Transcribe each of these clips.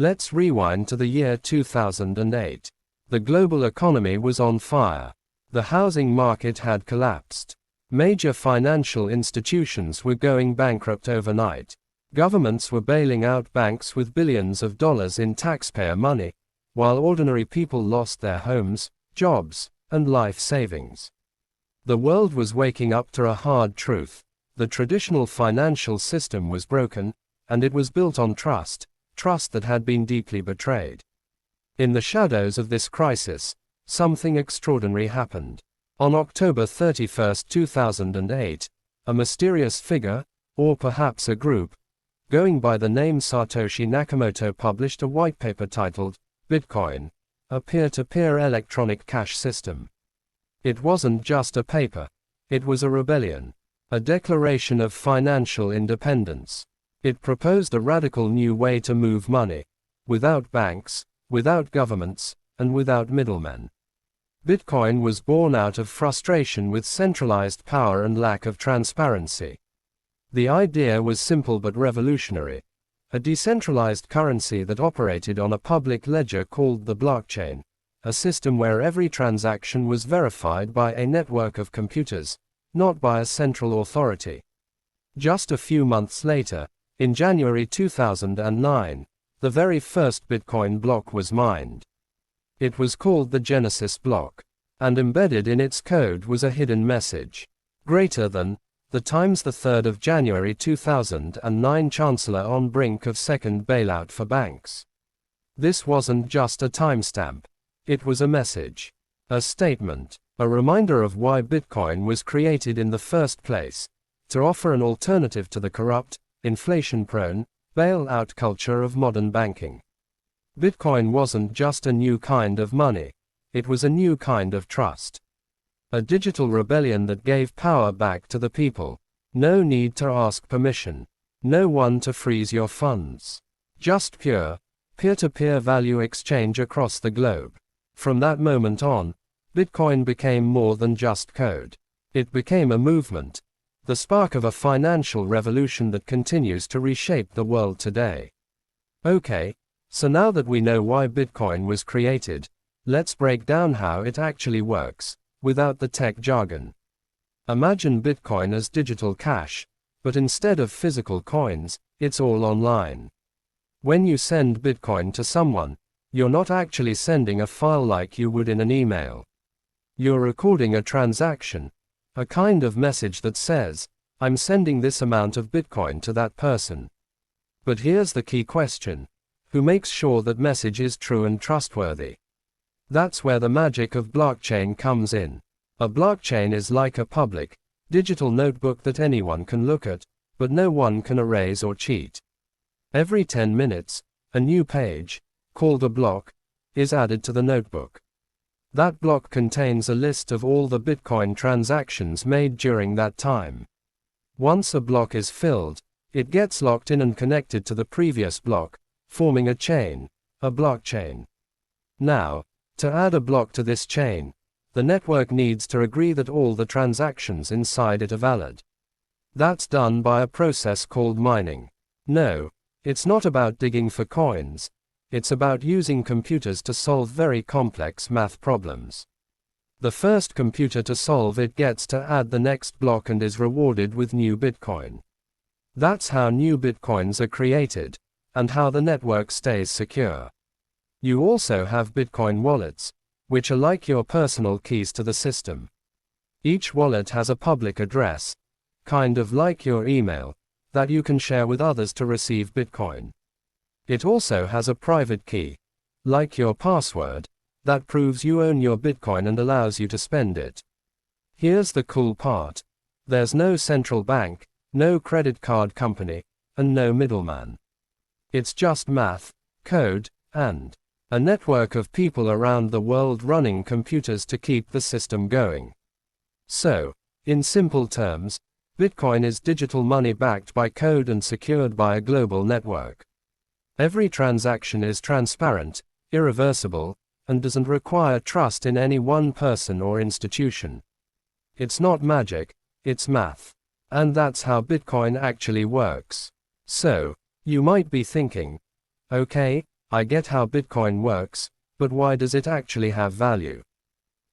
Let's rewind to the year 2008. The global economy was on fire. The housing market had collapsed. Major financial institutions were going bankrupt overnight. Governments were bailing out banks with billions of dollars in taxpayer money, while ordinary people lost their homes, jobs, and life savings. The world was waking up to a hard truth. The traditional financial system was broken, and it was built on trust that had been deeply betrayed. In the shadows of this crisis, something extraordinary happened. On October 31, 2008, a mysterious figure, or perhaps a group, going by the name Satoshi Nakamoto published a white paper titled, Bitcoin, a peer-to-peer electronic cash system. It wasn't just a paper. It was a rebellion. A declaration of financial independence. It proposed a radical new way to move money, without banks, without governments, and without middlemen. Bitcoin was born out of frustration with centralized power and lack of transparency. The idea was simple but revolutionary. A decentralized currency that operated on a public ledger called the blockchain, a system where every transaction was verified by a network of computers, not by a central authority. Just a few months later, in January 2009, the very first Bitcoin block was mined. It was called the Genesis block, and embedded in its code was a hidden message. Greater than, the times the 3rd of January 2009 Chancellor on brink of second bailout for banks. This wasn't just a timestamp. It was a message. A statement. A reminder of why Bitcoin was created in the first place. To offer an alternative to the corrupt, inflation-prone, bailout culture of modern banking. Bitcoin wasn't just a new kind of money. It was a new kind of trust. A digital rebellion that gave power back to the people. No need to ask permission. No one to freeze your funds. Just pure, peer-to-peer value exchange across the globe. From that moment on, Bitcoin became more than just code. It became a movement. The spark of a financial revolution that continues to reshape the world today. Okay, so now that we know why Bitcoin was created, let's break down how it actually works, without the tech jargon. Imagine Bitcoin as digital cash, but instead of physical coins, it's all online. When you send Bitcoin to someone, you're not actually sending a file like you would in an email. You're recording a transaction. A kind of message that says, I'm sending this amount of Bitcoin to that person. But here's the key question. Who makes sure that message is true and trustworthy? That's where the magic of blockchain comes in. A blockchain is like a public, digital notebook that anyone can look at, but no one can erase or cheat. Every 10 minutes, a new page, called a block, is added to the notebook. That block contains a list of all the Bitcoin transactions made during that time. Once a block is filled, it gets locked in and connected to the previous block, forming a chain, a blockchain. Now, to add a block to this chain, the network needs to agree that all the transactions inside it are valid. That's done by a process called mining. No, it's not about digging for coins. It's about using computers to solve very complex math problems. The first computer to solve it gets to add the next block and is rewarded with new Bitcoin. That's how new Bitcoins are created, and how the network stays secure. You also have Bitcoin wallets, which are like your personal keys to the system. Each wallet has a public address, kind of like your email, that you can share with others to receive Bitcoin. It also has a private key, like your password, that proves you own your Bitcoin and allows you to spend it. Here's the cool part. There's no central bank, no credit card company, and no middleman. It's just math, code, and a network of people around the world running computers to keep the system going. So, in simple terms, Bitcoin is digital money backed by code and secured by a global network. Every transaction is transparent, irreversible, and doesn't require trust in any one person or institution. It's not magic, it's math. And that's how Bitcoin actually works. So, you might be thinking, okay, I get how Bitcoin works, but why does it actually have value?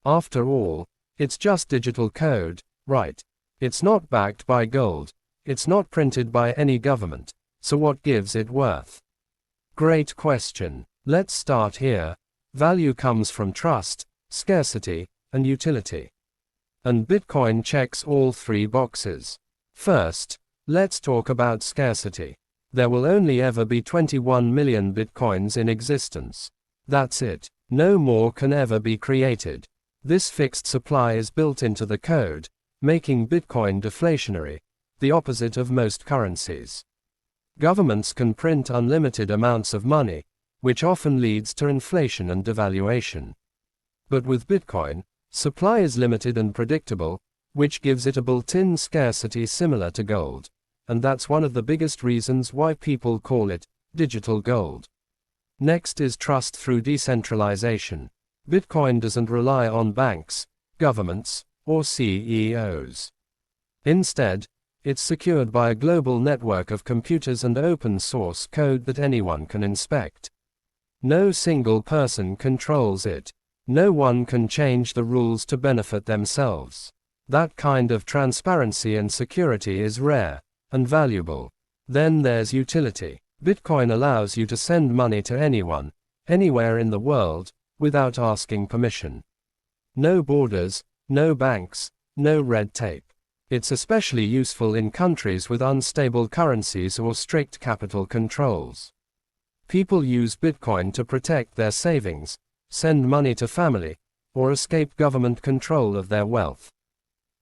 After all, it's just digital code, right? It's not backed by gold. It's not printed by any government. So what gives it worth? Great question. Let's start here. Value comes from trust, scarcity, and utility. And Bitcoin checks all three boxes. First, let's talk about scarcity. There will only ever be 21 million Bitcoins in existence. That's it. No more can ever be created. This fixed supply is built into the code, making Bitcoin deflationary, the opposite of most currencies. Governments can print unlimited amounts of money, which often leads to inflation and devaluation. But with Bitcoin, supply is limited and predictable, which gives it a built-in scarcity similar to gold. And that's one of the biggest reasons why people call it digital gold. Next is trust through decentralization. Bitcoin doesn't rely on banks, governments, or CEOs. Instead, it's secured by a global network of computers and open source code that anyone can inspect. No single person controls it. No one can change the rules to benefit themselves. That kind of transparency and security is rare and valuable. Then there's utility. Bitcoin allows you to send money to anyone, anywhere in the world, without asking permission. No borders, no banks, no red tape. It's especially useful in countries with unstable currencies or strict capital controls. People use Bitcoin to protect their savings, send money to family, or escape government control of their wealth.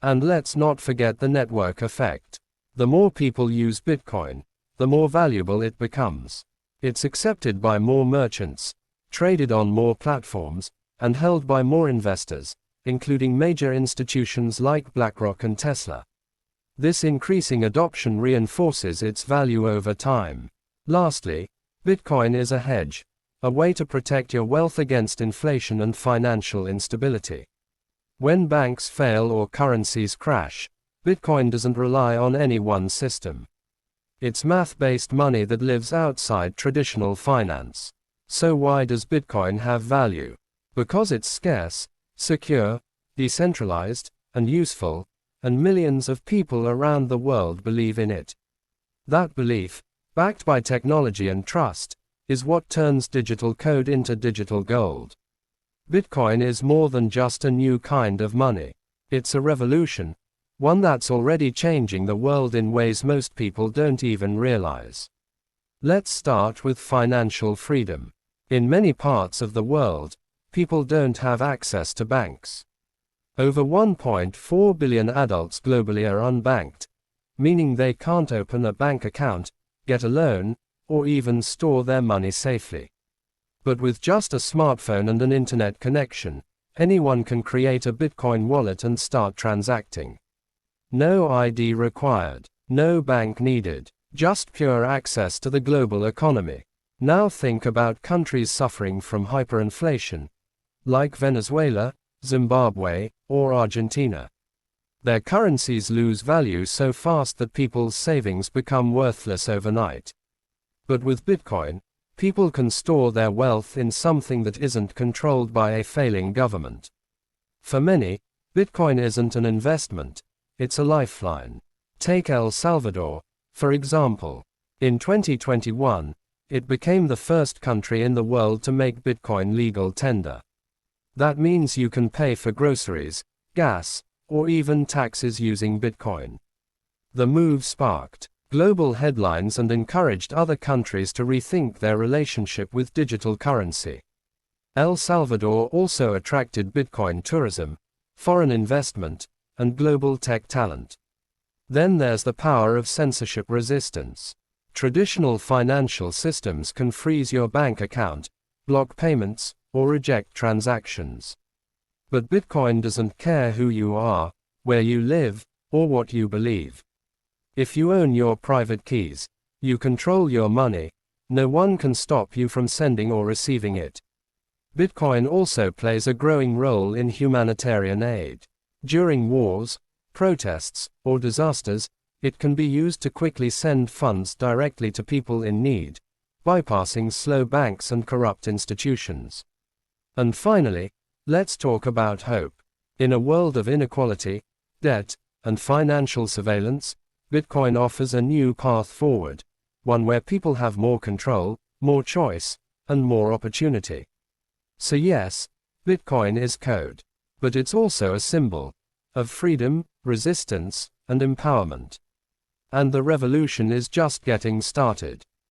And let's not forget the network effect. The more people use Bitcoin, the more valuable it becomes. It's accepted by more merchants, traded on more platforms, and held by more investors, including major institutions like BlackRock and Tesla. This increasing adoption reinforces its value over time. Lastly, Bitcoin is a hedge, a way to protect your wealth against inflation and financial instability. When banks fail or currencies crash, Bitcoin doesn't rely on any one system. It's math-based money that lives outside traditional finance. So why does Bitcoin have value? Because it's scarce, secure, decentralized, and useful, and millions of people around the world believe in it. That belief, backed by technology and trust, is what turns digital code into digital gold. Bitcoin is more than just a new kind of money. It's a revolution, one that's already changing the world in ways most people don't even realize. Let's start with financial freedom. In many parts of the world, people don't have access to banks. Over 1.4 billion adults globally are unbanked, meaning they can't open a bank account, get a loan, or even store their money safely. But with just a smartphone and an internet connection, anyone can create a Bitcoin wallet and start transacting. No ID required, no bank needed, just pure access to the global economy. Now think about countries suffering from hyperinflation, like Venezuela, Zimbabwe, or Argentina. Their currencies lose value so fast that people's savings become worthless overnight. But with Bitcoin, people can store their wealth in something that isn't controlled by a failing government. For many, Bitcoin isn't an investment, it's a lifeline. Take El Salvador, for example. In 2021, it became the first country in the world to make Bitcoin legal tender. That means you can pay for groceries, gas, or even taxes using Bitcoin. The move sparked global headlines and encouraged other countries to rethink their relationship with digital currency. El Salvador also attracted Bitcoin tourism, foreign investment, and global tech talent. Then there's the power of censorship resistance. Traditional financial systems can freeze your bank account, block payments, or reject transactions. But Bitcoin doesn't care who you are, where you live, or what you believe. If you own your private keys, you control your money, no one can stop you from sending or receiving it. Bitcoin also plays a growing role in humanitarian aid. During wars, protests, or disasters, it can be used to quickly send funds directly to people in need, bypassing slow banks and corrupt institutions. And finally, let's talk about hope. In a world of inequality, debt, and financial surveillance, Bitcoin offers a new path forward, one where people have more control, more choice, and more opportunity. So yes, Bitcoin is code, but it's also a symbol of freedom, resistance, and empowerment. And the revolution is just getting started.